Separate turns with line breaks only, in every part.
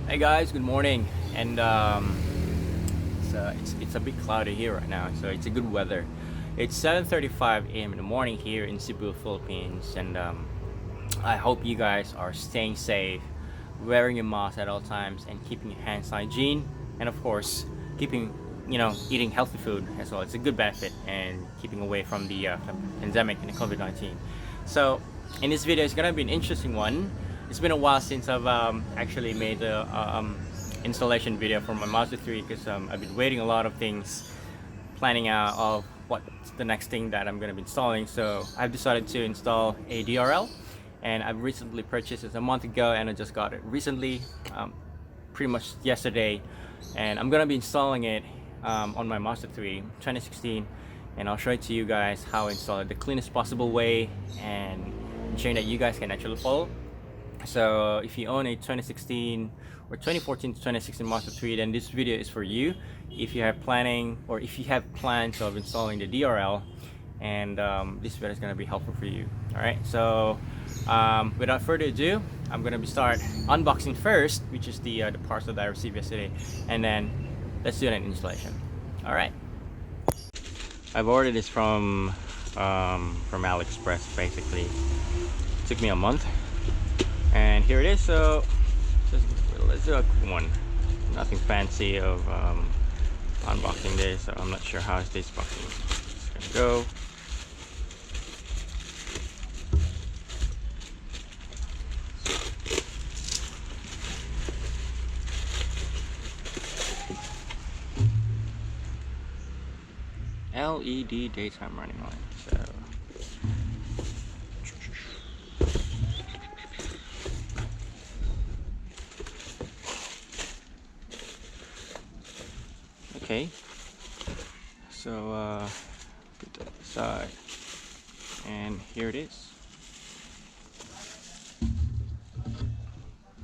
Hey guys, good morning. And it's a bit cloudy here right now, so it's a good weather. It's 7:35 a.m. in the morning here in Cebu, Philippines, and I hope you guys are staying safe, wearing your mask at all times, and keeping your hands hygiene, and of course, keeping eating healthy food as well. It's a good benefit and keeping away from the pandemic and the COVID-19. So, in this video, it's gonna be an interesting one. It's been a while since I've actually made a installation video for my Mazda 3 because I've been waiting a lot of things, planning out of what's the next thing that I'm going to be installing. So I've decided to install a DRL, and I've recently purchased it a month ago, and I just got it recently, pretty much yesterday, and I'm going to be installing it on my Mazda 3 2016, and I'll show it to you guys how I install it the cleanest possible way and ensuring that you guys can actually follow. So if you own a 2016 or 2014 to 2016 Mazda 3, then this video is for you. If you have plans of installing the DRL, and this video is going to be helpful for you. All right, so without further ado, I'm going to start unboxing first, which is the parcel that I received yesterday, and then let's do an installation. All right, I've ordered this from AliExpress. Basically, it took me a month. And here it is. So let's do a quick one. Nothing fancy of unboxing this. So I'm not sure how this boxing is gonna go. LED daytime running light. So okay, so put that aside, and here it is.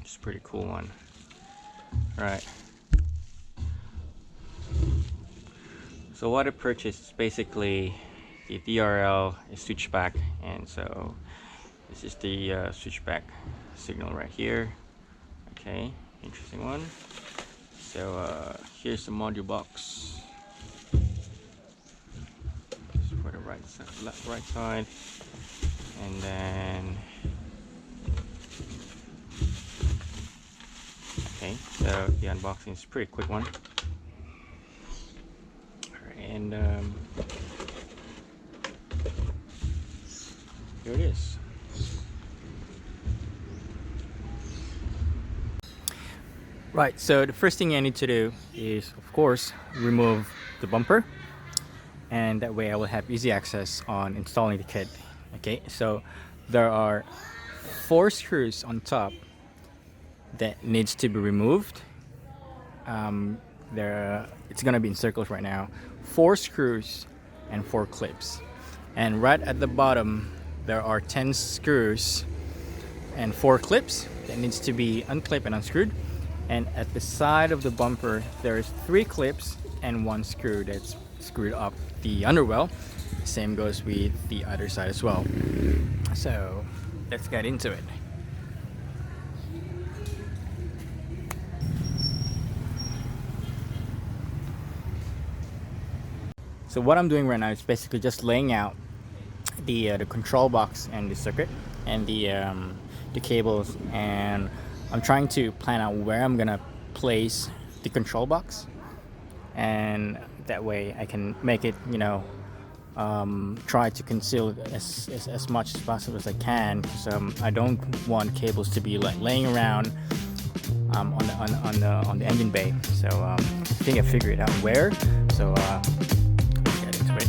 It's a pretty cool one. Right. So what I purchased is basically the DRL switchback, and so this is the switchback signal right here. Okay, interesting one. So here's the module box. Just for the right side, and then okay. So the unboxing is a pretty quick one. Alright, and here it is. Right, so the first thing I need to do is, of course, remove the bumper, and that way I will have easy access on installing the kit. Okay, so there are 4 screws on top that needs to be removed. It's gonna be in circles right now. 4 screws and 4 clips, and right at the bottom there are 10 screws and 4 clips that needs to be unclipped and unscrewed. And at the side of the bumper there's 3 clips and 1 screw that's screwed up the underwell. Same goes with the other side as well. So let's get into it. So what I'm doing right now is basically just laying out the control box and the circuit and the cables, and I'm trying to plan out where I'm gonna place the control box, and that way I can make it, try to conceal it as much as possible as I can, because I don't want cables to be like laying around on the engine bay. So I think I figured out where. So let's get into it.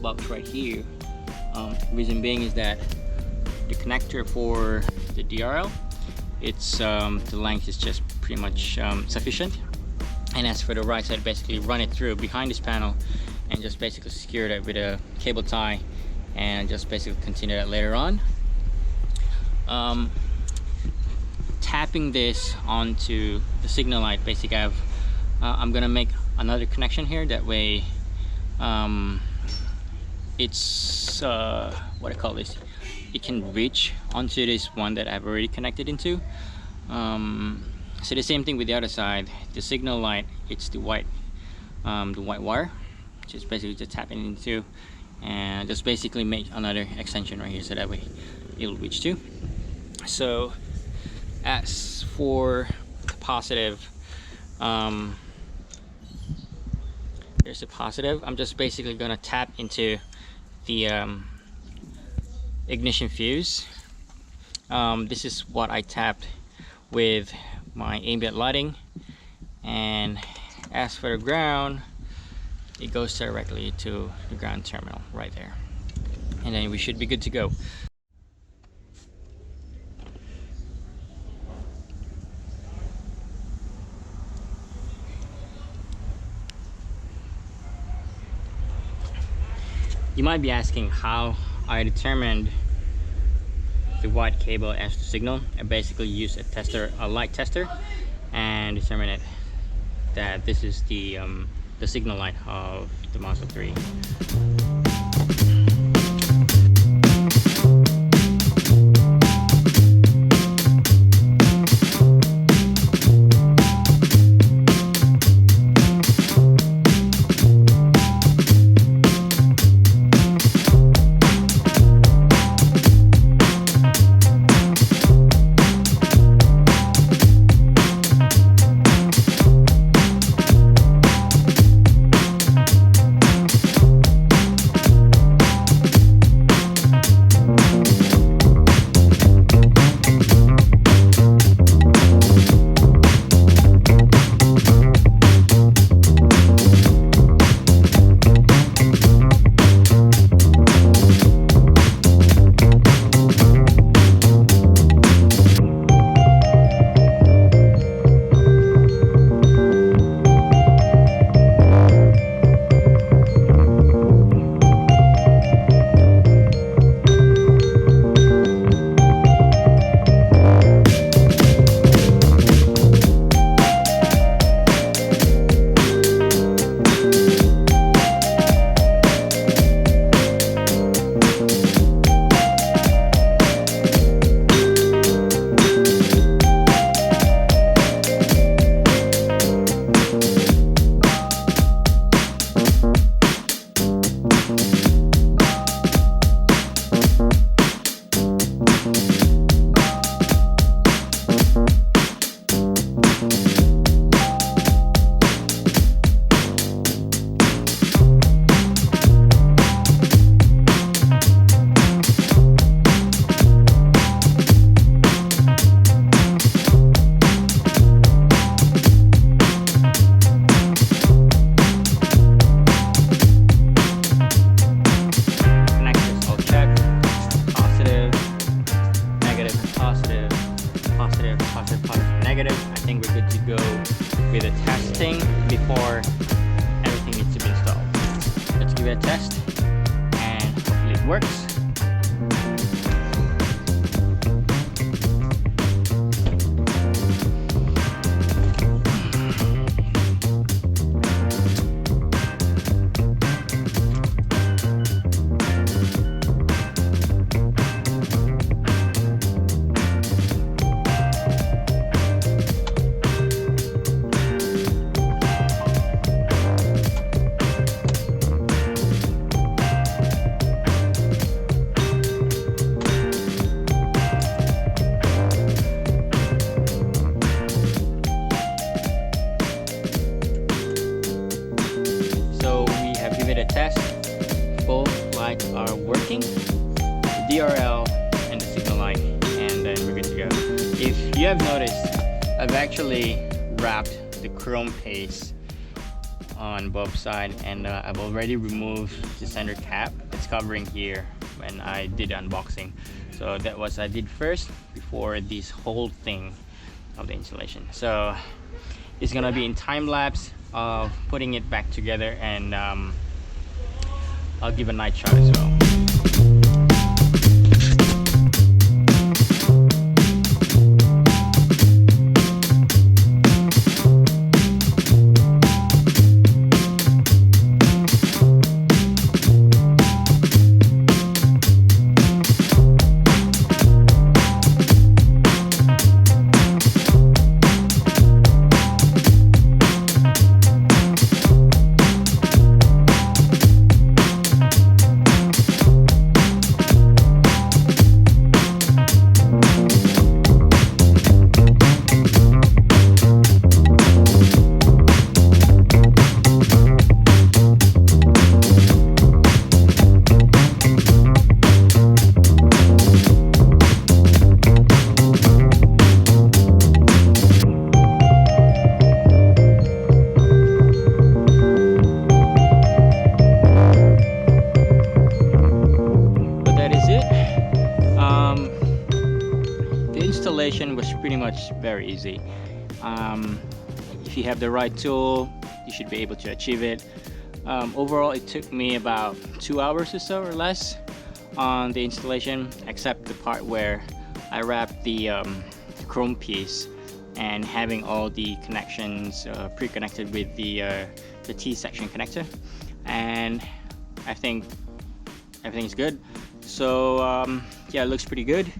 box right here. Reason being is that the connector for the DRL, it's the length is just pretty much sufficient. And as for the right side, basically run it through behind this panel and just basically secure it with a cable tie, and just basically continue that later on. Tapping this onto the signal light, basically I'm gonna make another connection here. That way it's what I call this, it can reach onto this one that I've already connected into. So the same thing with the other side, the signal light, it's the white wire, just basically just tapping into, and just basically make another extension right here, so that way it'll reach too. So as for the positive, there's a positive. I'm just basically gonna tap into the ignition fuse. This is what I tapped with my ambient lighting, and as for the ground, it goes directly to the ground terminal right there, and then we should be good to go. You might be asking how I determined the white cable as the signal. I basically use a tester, a light tester, and determine it that this is the signal light of the Mazda 3. Negative. I think we're good to go with the testing before everything needs to be installed. Let's give it a test and hopefully it works. Test, both lights are working, the DRL and the signal light, and then we're good to go. If you have noticed, I've actually wrapped the chrome paste on both sides, and I've already removed the center cap that's covering here when I did the unboxing. So that was I did first before this whole thing of the installation. So it's gonna be in time lapse of putting it back together, and I'll give a night shot as well. Was pretty much very easy. If you have the right tool, you should be able to achieve it. Overall, it took me about 2 hours or so or less on the installation, except the part where I wrapped the chrome piece and having all the connections pre-connected with the T-section connector, and I think everything's good. So yeah, it looks pretty good,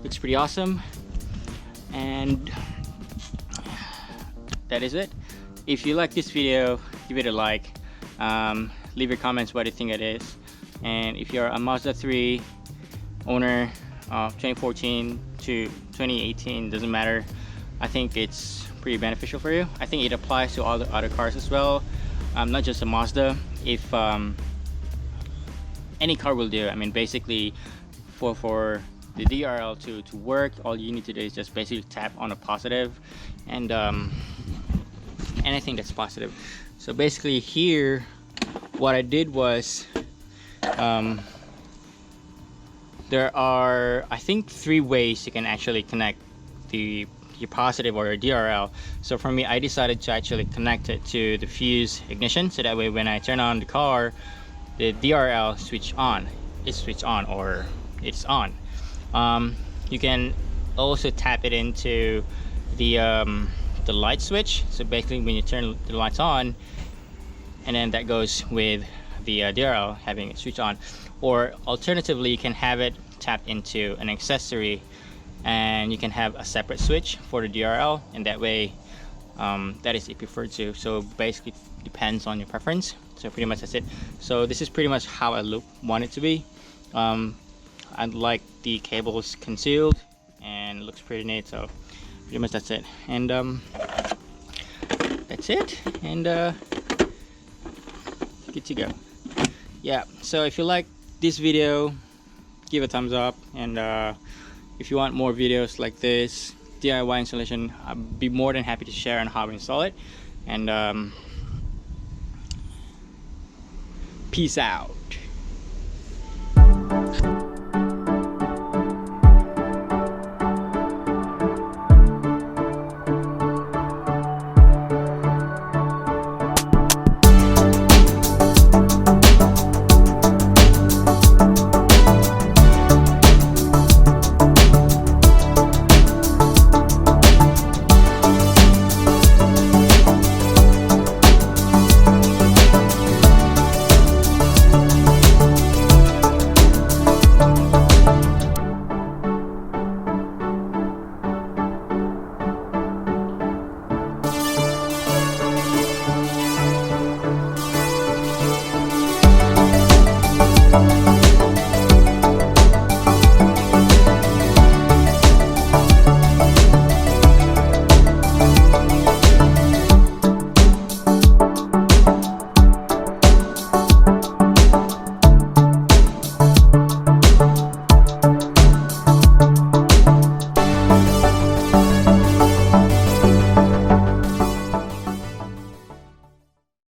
looks pretty awesome. And that is it. If you like this video, give it a like, leave your comments what you think it is, and if you're a Mazda 3 owner of 2014 to 2018, doesn't matter, I think it's pretty beneficial for you. I think it applies to all the other cars as well, not just a Mazda. If any car will do, I mean, basically for the DRL to work, all you need to do is just basically tap on a positive and anything that's positive. So basically here what I did was there are, I think, 3 ways you can actually connect your positive or your DRL. So for me, I decided to actually connect it to the fuse ignition, so that way when I turn on the car, the DRL switch on, it's switched on, or it's on. You can also tap it into the light switch, so basically when you turn the lights on, and then that goes with the DRL having it switch on. Or alternatively, you can have it tapped into an accessory, and you can have a separate switch for the DRL, and that way that is if preferred to. So basically depends on your preference. So pretty much that's it. So this is pretty much how I want it to be. I like the cables concealed and looks pretty neat, so pretty much that's it. And that's it, and good to go. Yeah, so if you like this video, give a thumbs up, and if you want more videos like this DIY installation, I'd be more than happy to share on how to install it. And peace out.